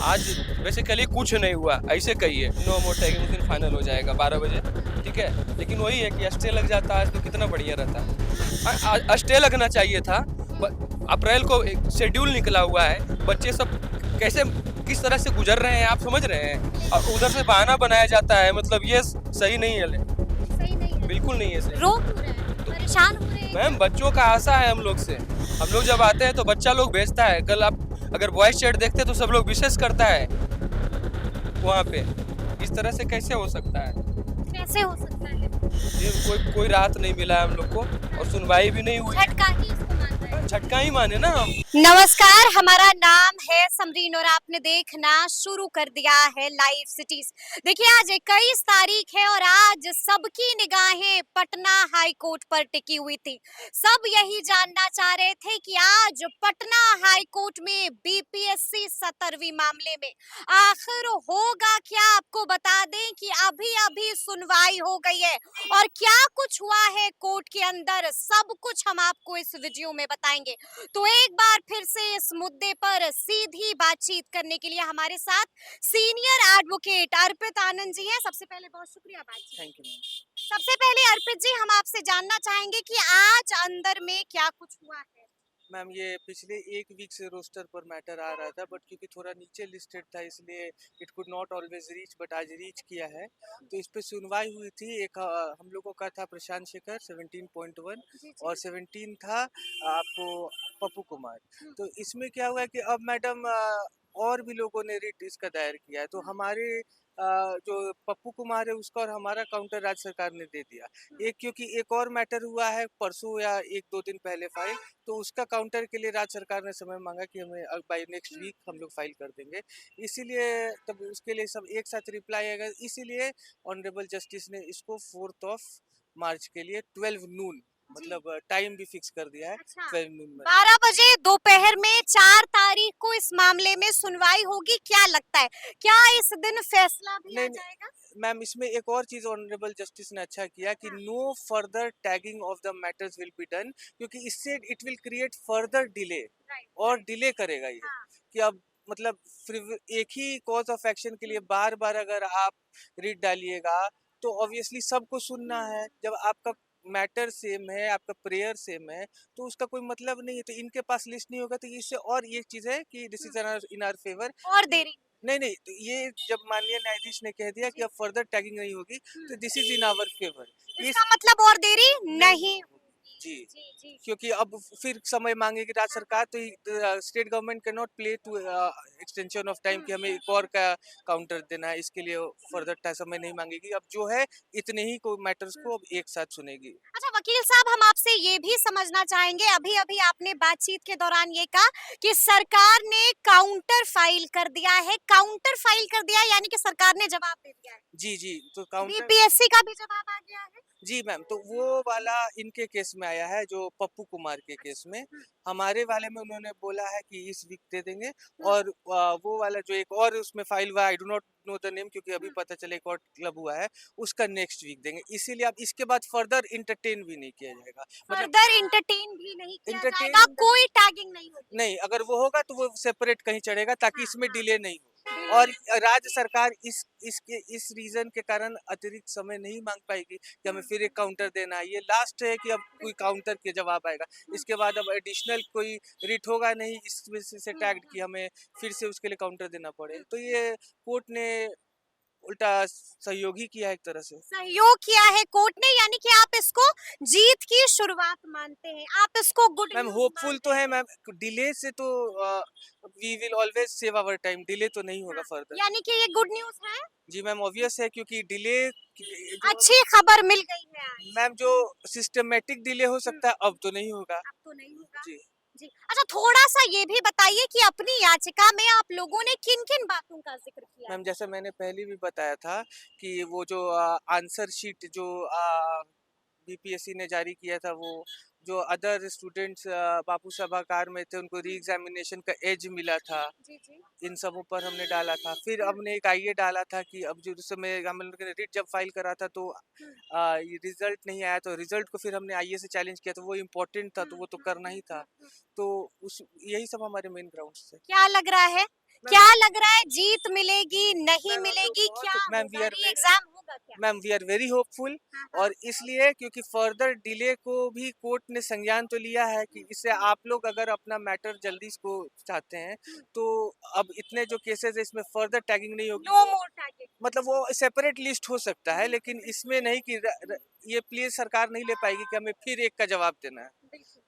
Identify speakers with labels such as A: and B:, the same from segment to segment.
A: आज बेसिकली कुछ नहीं हुआ, ऐसे कहिए नो मोर टैगिंग, उस दिन फाइनल हो जाएगा 12 बजे, ठीक है। लेकिन वही है कि स्टे लग जाता है तो कितना बढ़िया रहता। स्टे लगना चाहिए था। अप्रैल को एक शेड्यूल निकला हुआ है, बच्चे सब कैसे किस तरह से गुजर रहे हैं आप समझ रहे हैं, और उधर से बहाना बनाया जाता है, मतलब ये सही नहीं है।
B: सही नहीं है,
A: बिल्कुल नहीं है सही।
B: रो क्यों रहे हैं, परेशान हो रहे हैं?
A: मैम बच्चों का आशा है हम लोग से, हम लोग जब आते हैं तो बच्चा लोग भेजता है। कल आप अगर वॉइस चैट देखते तो सब लोग विशेष करता है वहाँ पे। इस तरह से कैसे हो सकता है?
B: कैसे हो सकता है?
A: ये कोई राहत नहीं मिला हम लोग को, और सुनवाई भी नहीं हुई।
B: झटका ही इसको मान रहे हैं।
A: झटका ही माने ना हम।
B: नमस्कार, हमारा नाम है समरीन और आपने देखना शुरू कर दिया है लाइव सिटीज। देखिए आज 21 तारीख है और आज सबकी निगाहें पटना हाई कोर्ट पर टिकी हुई थी। सब यही जानना चाह रहे थे कि आज पटना हाई कोर्ट में बीपीएससी 17वीं मामले में आखिर होगा क्या। आपको बता दें कि अभी अभी सुनवाई हो गई है और क्या कुछ हुआ है कोर्ट के अंदर, सब कुछ हम आपको इस वीडियो में बताएंगे। तो एक बार फिर से इस मुद्दे पर सीधी बातचीत करने के लिए हमारे साथ सीनियर एडवोकेट अर्पित आनंद जी हैं। सबसे पहले बहुत शुक्रिया बातचीत।
A: Thank you.
B: सबसे पहले अर्पित जी, हम आपसे जानना चाहेंगे कि आज अंदर में क्या कुछ हुआ है।
C: मैम ये पिछले एक वीक से रोस्टर पर मैटर आ रहा था, बट क्योंकि थोड़ा नीचे लिस्टेड था इसलिए it could not always reach, but आज रीच किया है। तो इस पे सुनवाई हुई थी। एक हम लोगों का था प्रशांत शेखर 17.1 और 17 था आपको पप्पू कुमार। तो इसमें क्या हुआ है कि अब मैडम और भी लोगों ने रिट इसका दायर किया है, तो हमारे जो पप्पू कुमार है उसका और हमारा काउंटर राज्य सरकार ने दे दिया। एक क्योंकि एक और मैटर हुआ है परसों या एक दो दिन पहले फाइल, तो उसका काउंटर के लिए राज्य सरकार ने समय मांगा कि हमें बाय नेक्स्ट वीक हम लोग फाइल कर देंगे। इसीलिए तब उसके लिए सब एक साथ रिप्लाई आएगा, इसीलिए ऑनरेबल जस्टिस ने इसको 4 मार्च के लिए 12 नून मतलब टाइम भी फिक्स कर दिया है।
B: अच्छा,
C: 12 नून में
B: 12 बजे दोपहर में 4 तारीख को इस मामले में सुनवाई होगी। क्या लगता है, क्या इस दिन फैसला भी आ
C: नहीं
B: जाएगा?
C: मैम, इसमें एक और चीज ऑनरेबल जस्टिस ने अच्छा किया कि no further tagging of the matters will be done, क्योंकि इससे it will create further delay और डिले करेगा ये। कि अब मतलब एक ही कॉज ऑफ एक्शन के लिए बार बार अगर आप रिट डालिएगा तो ऑब्वियसली सबको सुनना है। जब आपका मैटर सेम है, आपका प्रेयर सेम है, तो उसका कोई मतलब नहीं है। तो इनके पास लिस्ट नहीं होगा, तो इससे और ये चीज है कि this is in our favour.
B: और देरी
C: नहीं, तो ये जब माननीय न्यायाधीश ने कह दिया कि अब फर्दर टैगिंग नहीं होगी, तो this is in our favour.
B: इसका मतलब और देरी नहीं
C: जी,
B: जी।
C: क्योंकि अब फिर समय मांगेगी राज्य सरकार, तो state government can not play to extension of time कि हमें एक और का काउंटर देना है, इसके लिए फर्दर समय नहीं मांगेगी। अब जो है इतने ही को मैटर्स को अब एक साथ सुनेगी।
B: अच्छा वकील साहब, हम आपसे ये भी समझना चाहेंगे, अभी अभी आपने बातचीत के दौरान ये कहा कि सरकार ने काउंटर फाइल कर दिया है। काउंटर फाइल कर दिया यानी कि सरकार ने जवाब दे दिया है।
C: जी, तो काउंटर
B: बीपीएससी का भी जवाब आ गया है।
C: जी मैम, तो वो वाला इनके केस में आया है जो पप्पू कुमार के केस में। हमारे वाले में उन्होंने बोला है कि इस वीक दे देंगे, और वो वाला जो एक और उसमें फाइल हुआ, I do not know the name क्योंकि अभी पता चले एक और क्लब हुआ है, उसका नेक्स्ट वीक देंगे। इसीलिए अब इसके बाद फर्दर इंटरटेन भी नहीं किया जाएगा।
B: फर्दर इंटरटेन भी नहीं किया
C: entertain
B: जाएगा, कोई टैगिंग नहीं होगी।
C: नहीं, अगर वो होगा तो वो सेपरेट कहीं चढ़ेगा ताकि इसमें डिले नहीं हो। और राज्य सरकार इस रीजन के कारण अतिरिक्त समय नहीं मांग पाएगी कि हमें फिर एक काउंटर देना है। ये लास्ट है कि अब कोई काउंटर के जवाब आएगा, इसके बाद अब एडिशनल कोई रिट होगा नहीं इस वजह से टैग्ड कि हमें फिर से उसके लिए काउंटर देना पड़े। तो ये कोर्ट ने उल्टा सहयोग ही किया एक तरह से।
B: सहयोग किया है कोर्ट ने, यानी कि आप इसको जीत की शुरुआत मानते हैं, आप इसको गुड
C: मैम होपफुल तो है मैम, डिले से तो we will always save our time, delay तो नहीं होगा फर्दर।
B: यानी कि ये गुड न्यूज है।
C: जी मैम, ऑब्वियस है क्योंकि डिले
B: अच्छी खबर मिल गई है आज।
C: मैम जो सिस्टमेटिक डिले हो सकता है अब तो नहीं होगा।
B: अब तो नहीं होगा
C: जी
B: जी। अच्छा थोड़ा सा ये भी बताइए कि अपनी याचिका में आप लोगों ने किन किन बातों का जिक्र किया।
C: मैम, जैसा मैंने पहले भी बताया था कि वो जो आंसर शीट जो बीपीएससी ने जारी किया था, वो जो अदर स्टूडेंट्स बापू सभागार में थे उनको री एग्जामिनेशन का एज मिला था,
B: जी।
C: इन सबों पर हमने डाला था। फिर हमने एक आईए डाला था कि अब जो उस समय हम लोग ने रिट जब फाइल करा था तो ये रिजल्ट नहीं आया, तो रिजल्ट को फिर हमने आईए से चैलेंज किया, तो वो इम्पोर्टेंट था तो वो तो करना ही था। तो उस यही सब हमारे मेन ग्राउंड्स थे।
B: क्या लग रहा है क्या लग रहा है, जीत मिलेगी नहीं
C: मैम, हम लोग
B: मिलेगी,
C: बहुत
B: क्या
C: मैम
B: होगा, री एग्जाम होगा क्या?
C: Ma'am we are very hopeful.
B: हाँ, हाँ।
C: और इसलिए क्योंकि फर्दर डिले को भी कोर्ट ने संज्ञान तो लिया है कि इससे आप लोग अगर अपना मैटर जल्दी इसको चाहते हैं तो अब इतने जो केसेस है इसमें फर्दर टैगिंग नहीं होगी।
B: No more tagging.
C: मतलब वो सेपरेट लिस्ट हो सकता है लेकिन इसमें नहीं कि ये प्लीज सरकार नहीं ले पाएगी कि हमें फिर एक का जवाब देना है।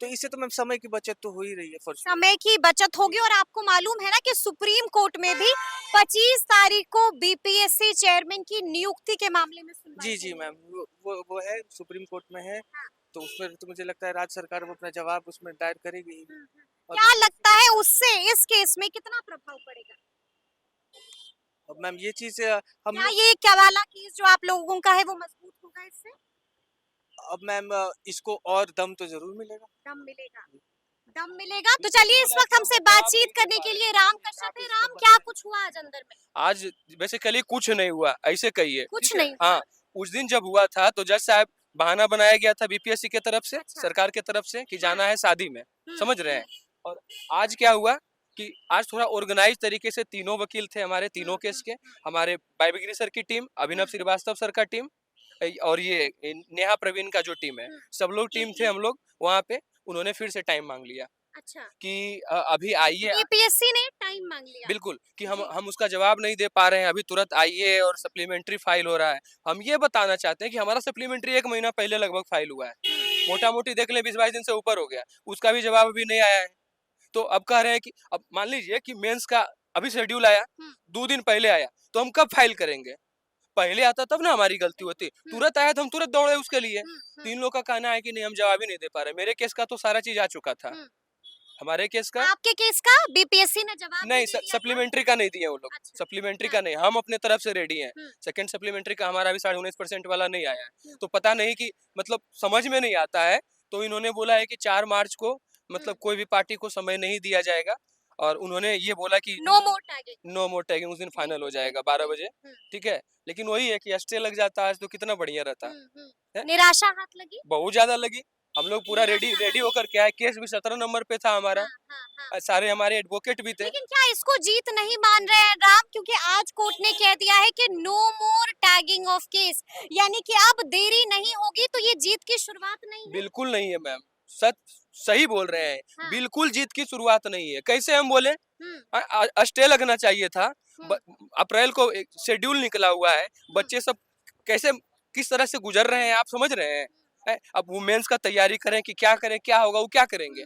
C: तो इससे तो मैम समय की बचत तो हो ही रही है फॉर श्योर।
B: समय की बचत होगी और आपको मालूम है ना कि सुप्रीम कोर्ट में भी 25 तारीख को बीपीएससी चेयरमैन की नियुक्ति के मामले में सुनवाई
C: जी जी
B: होगी।
C: मैम वो है सुप्रीम कोर्ट में है। तो उसमें तो मुझे लगता है राज्य सरकार वो अपना जवाब उसमें दायर करेगी ही। और
B: क्या लगता है उससे इस केस में कितना प्रभाव पड़ेगा?
C: अब मैम ये चीज हम
B: क्या ये कवाला केस जो आप लोगों का है वो मजबूत होगा इससे?
C: अब मैम इसको और दम तो जरूर मिलेगा।
B: दम मिलेगा, दम मिलेगा। तो चलिए इस वक्त हमसे बातचीत करने के लिए राम कश्यप है। राम, क्या कुछ हुआ आज अंदर में?
A: आज बेसिकली कुछ नहीं हुआ, ऐसे कहिए।
B: कुछ
A: ठीक है?
B: नहीं हुआ।
A: हाँ, उस दिन जब हुआ था तो जज साहब बहाना बनाया गया था बीपीएससी की तरफ से,
B: अच्छा।
A: सरकार की तरफ से कि जाना है शादी में, समझ रहे हैं।
B: हम्म।
A: और आज क्या हुआ कि आज थोड़ा ऑर्गेनाइज तरीके से तीनों वकील थे हमारे, तीनों केस के, हमारे बायबगिरी सर की टीम, अभिनव श्रीवास्तव सर का टीम और ये नेहा प्रवीण का जो टीम है, सब लोग टीम थे हम लोग वहाँ पे। उन्होंने फिर से टाइम मांग लिया
B: अच्छा,
A: कि अभी आइए,
B: बीपीएससी ने टाइम मांग लिया।
A: बिल्कुल, कि
B: जी।
A: हम उसका जवाब नहीं दे पा रहे हैं, अभी तुरंत आइए और सप्लीमेंट्री फाइल हो रहा है। हम ये बताना चाहते हैं कि हमारा सप्लीमेंट्री 1 महीना पहले लगभग फाइल हुआ है, मोटा मोटी देख ले 20-22 दिन से ऊपर हो गया, उसका भी जवाब अभी नहीं आया है। तो अब कह रहे हैं कि अब मान लीजिए कि मेंस का अभी शेड्यूल आया, 2 दिन पहले आया, तो हम कब फाइल करेंगे? पहले आता तब ना हमारी गलती होती, तुरंत आया तो हम तुरंत दौड़े उसके लिए। 3 लोग का कहना है कि नहीं हम जवाब ही नहीं दे पा रहे। मेरे केस का तो सारा चीज आ चुका था, हमारे केस का
B: आपके केस का बीपीएससी ने जवाब
A: नहीं,
B: दे दिया था?
A: सप्लीमेंट्री का नहीं दिए वो लोग,
B: अच्छा।
A: सप्लीमेंट्री
B: हाँ।
A: का नहीं, हम अपने तरफ से रेडी हैं।
B: हम्म।
A: सेकंड सप्लीमेंट्री का हमारा अभी 19.5% वाला नहीं आया है, तो पता नहीं कि मतलब समझ में नहीं आता है। तो इन्होंने बोला है कि 4 मार्च को मतलब कोई भी पार्टी को समय नहीं दिया जाएगा और उन्होंने ये बोला कि
B: no more tagging.
A: No more tagging, उस दिन फाइनल हो जाएगा 12 बजे, ठीक है। लेकिन वही है कि स्टे लग जाता आज तो कितना बढ़िया रहता है।
B: निराशा हाथ लगी?
A: बहुत ज्यादा लगी। हम लोग पूरा रेडी होकर के आए, केस भी 17 नंबर पे था हमारा, सारे हमारे एडवोकेट भी थे।
B: लेकिन क्या इसको जीत नहीं मान रहे हैं राम? क्योंकि आज कोर्ट ने कह दिया है कि no more tagging of case, यानी कि अब देरी नहीं होगी, तो ये जीत की शुरुआत नहीं है।
A: बिल्कुल नहीं है मैम, सही बोल रहे हैं।
B: हाँ।
A: बिल्कुल जीत की शुरुआत नहीं है। कैसे हम बोले, स्टे लगना चाहिए था। अप्रैल को शेड्यूल निकला हुआ है, बच्चे सब कैसे किस तरह से गुजर रहे हैं आप समझ रहे हैं। अब वुमेन्स का तैयारी करें कि क्या करें, क्या होगा वो क्या करेंगे,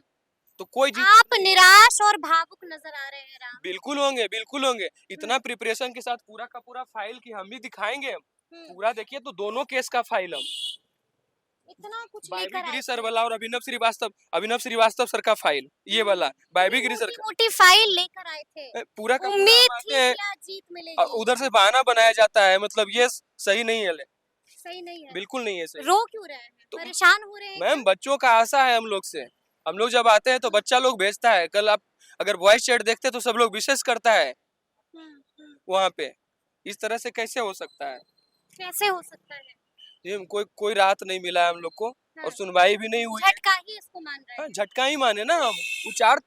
A: तो कोई जीत
B: आप निराश और भावुक नजर आ रहे हैं राम।
A: बिल्कुल होंगे, बिल्कुल होंगे। इतना प्रिपरेशन के साथ पूरा का पूरा फाइल की हम भी दिखाएंगे, हम पूरा देखिए तो दोनों केस का फाइल हम
B: इतना कुछ लेकर
A: बायबीगिरी
B: आए
A: सर वाला और अभिनव श्रीवास्तव सर का फाइल, ये वाला बायबीगिरी सर का
B: मोटी फाइल लेकर आए थे।
A: पूरा का
B: उम्मीद
A: पूरा
B: थी
A: मांगे हैं।
B: कि आज जीत मिलेगी।
A: उधर से बहाना बनाया जाता है, मतलब ये सही नहीं है,
B: सही नहीं है।
A: बिल्कुल नहीं है सही।
B: रो क्यों रहे हैं?
A: तो
B: परेशान हो रहे हैं
A: मैम बच्चों का आशा है हम लोग से, हम लोग जब आते हैं तो बच्चा लोग भेजता है। कल आप अगर वॉइस चैट देखते तो सब लोग विशेष करता है वहाँ पे। इस तरह से कैसे हो सकता है?
B: कैसे हो सकता है?
A: ये कोई राहत नहीं मिला है हम लोग को और सुनवाई भी नहीं हुई है।
B: झटका ही इसको मान रहे
A: हाँ,
B: हैं।
A: झटका ही माने ना हम। उचार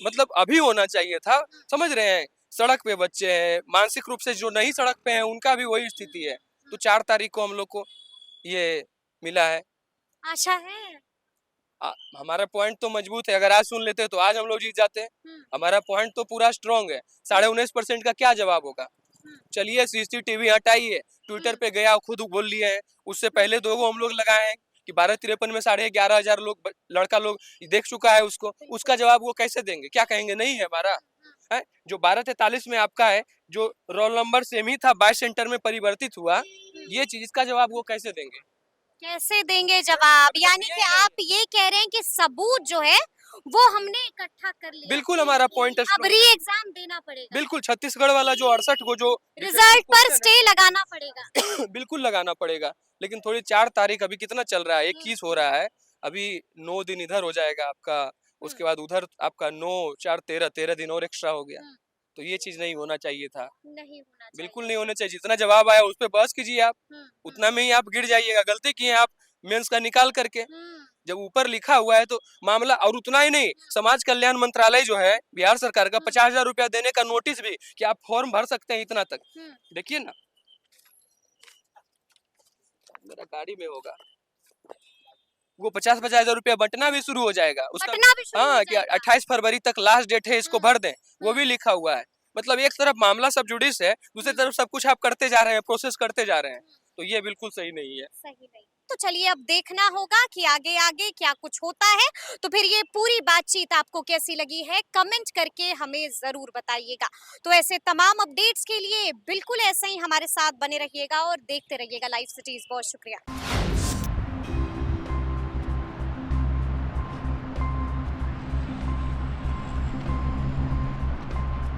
A: मतलब अभी होना चाहिए था, समझ रहे हैं। सड़क पे बच्चे हैं, मानसिक रूप से जो नहीं सड़क पे हैं उनका भी वही स्थिति है। तो 4 तारीख को हम लोग को ये मिला है।
B: आशा है।
A: हमारा पॉइंट तो मजबूत है, अगर आज सुन लेते तो आज हम लोग जीत जाते। हमारा पॉइंट तो पूरा स्ट्रॉन्ग है। 19.5% का क्या जवाब होगा? चलिए सीसीटीवी हटाइए, ट्विटर पे गया खुद बोल लिए हैं। उससे पहले 2 हम लोग लगाए हैं कि 1253 में 11,500 लोग लड़का लोग देख चुका है उसको, उसका जवाब वो कैसे देंगे? क्या कहेंगे नहीं है हमारा है? जो 1243 में आपका है, जो रोल नंबर सेम ही था 22 सेंटर में परिवर्तित हुआ, ये चीज इसका जवाब वो कैसे देंगे?
B: कैसे देंगे जवाब? यानी कि आप ये कह रहे हैं कि सबूत जो है वो हमने इकट्ठा कर लिया।
A: बिल्कुल हमारा पॉइंट
B: अब री एग्जाम देना पड़ेगा।
A: बिल्कुल छत्तीसगढ़ वाला जो 68 को जो
B: रिजल्ट पर स्टे लगाना पड़ेगा।
A: बिल्कुल लगाना पड़ेगा। लेकिन थोड़ी 4 तारीख अभी कितना चल रहा है, 21 हो रहा है, अभी 9 दिन इधर हो जाएगा आपका, उसके बाद उधर आपका 9 4 13 दिन और एक्स्ट्रा हो गया। तो ये चीज नहीं होना चाहिए था,
B: नहीं होना चाहिए।
A: बिल्कुल नहीं होना चाहिए। जितना जवाब आया उस पे बहस कीजिए आप, उतना में ही आप गिर जाइएगा। गलती किए आप मेंस का निकाल करके, जब ऊपर लिखा हुआ है तो मामला, और उतना ही नहीं, समाज कल्याण मंत्रालय जो है बिहार सरकार का 50,000 रुपया देने का नोटिस भी कि आप फॉर्म भर सकते हैं इतना तक। देखिए ना, मेरा गाड़ी में होगा, वो 50,000 रुपया बंटना भी शुरू हो जाएगा उसका।
B: बंटना भी शुरू हो
A: हाँ, कि
B: जाएगा।
A: 28 फरवरी तक लास्ट डेट है, इसको भर दें, वो भी लिखा हुआ है। मतलब एक तरफ मामला सब जुडिस है, दूसरी तरफ सब कुछ आप करते जा रहे हैं, प्रोसेस करते जा रहे हैं, तो ये बिल्कुल सही नहीं है।
B: सही नहीं। तो चलिए अब देखना होगा कि आगे आगे क्या कुछ होता है। तो फिर ये पूरी बातचीत आपको कैसी लगी है, कमेंट करके हमें जरूर बताइएगा। तो ऐसे तमाम अपडेट्स के लिए बिल्कुल ऐसे ही हमारे साथ बने रहिएगा और देखते रहिएगा लाइव सिटीज। बहुत शुक्रिया।